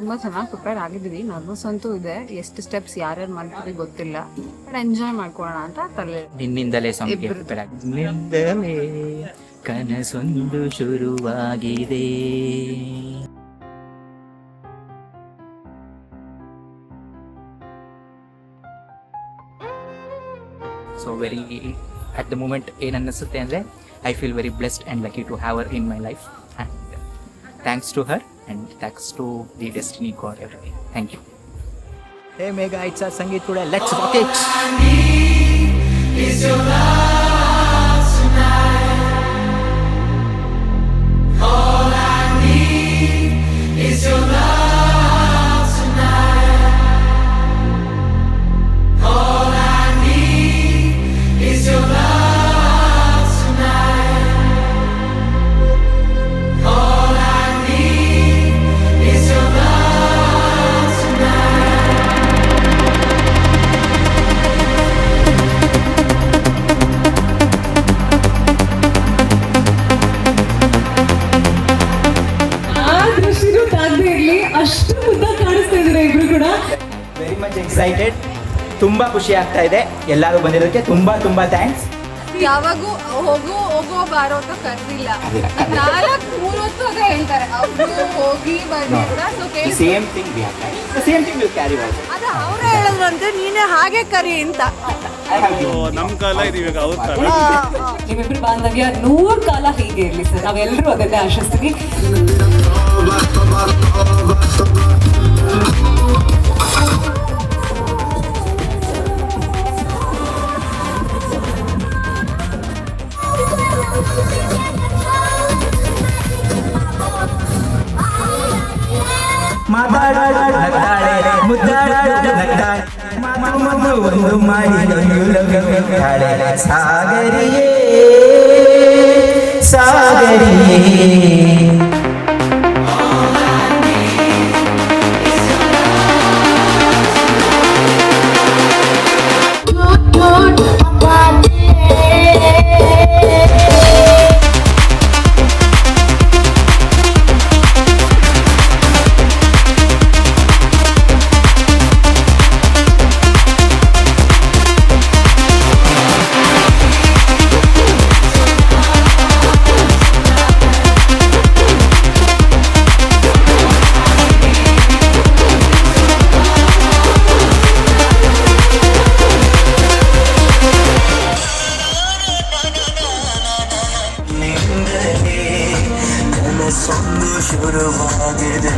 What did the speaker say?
ತುಂಬ ಚೆನ್ನಾಗಿ ಪ್ರಿಪೇರ್ ಆಗಿದ್ದೀವಿ. ನರ್ವಸ್ ಅಂತೂ ಇದೆ, ಎಷ್ಟು ಸ್ಟೆಪ್ಸ್ ಯಾರ್ಯಾರು ಮಾಡ್ತೀವಿ ಗೊತ್ತಿಲ್ಲ, ಬಟ್ ಎಂಜಾಯ್ ಮಾಡ್ಕೊಳ್ಳೋಣ ಅಂತ ತಲೆ. ನಿನ್ನಿಂದಲೇ ನಿನ್ನಿಂದಲೇ ಕನಸೊಂದು ಶುರುವಾಗಿದೆ. So very at the moment ಏನು ಅನ್ನಿಸುತ್ತೆ ಅಂದರೆ I feel very blessed and lucky to have her in my life and thanks to her and thanks to the destiny god everything. Thank you. Hey Megha, it's a sangeet today, let's rock it. ಅಷ್ಟು ಮುದ್ದಾಗಿ ಕಾಣಿಸ್ತಾ ಇದ್ದಾರೆ ಇಬ್ರು ಕೂಡ. Very much excited. ತುಂಬ ಖುಷಿ ಆಗ್ತಾ ಇದೆ ಎಲ್ಲರೂ ಬಂದಿರೋದಕ್ಕೆ. ತುಂಬ ತುಂಬ ಥ್ಯಾಂಕ್ಸ್. ಯಾವಾಗೂ ಹೋಗೋ ಬಾರೋ ಅಂತ ಕರೆದಿಲ್ಲ, 4-3 ಹೊತ್ತು ಅದೇ ಹೇಳ್ತಾರೆ ಅವರು ಹೋಗಿ ಬನ್ನಿ ಅಂತ. Same thing same thing will carry on. ಅದು ಅವರೇ ಹೇಳಿದ್ರಂತೆ ನೀನೇ ಹಾಗೆ ಕರಿ ಅಂತ. ನಮ್ಮ ಕಾಲ ಇದೀಗ ಅವ್ರ ಕಾಲ. ನಿಮ್ಮಿಬ್ರು ಬಾಂಧವ್ಯ 100 ಕಾಲ ಹೀಗೆ ಇರಲಿ ಸರ್, ನಾವೆಲ್ಲರೂ ಅದನ್ನೇ ಆಶಿಸ್ತೀವಿ. ಒಂದು ಮಾಡಿ ಸಾಗರಿಯೇ ಸಾಗರಿಯೇ. ಶುರುವಾಗಿದೆ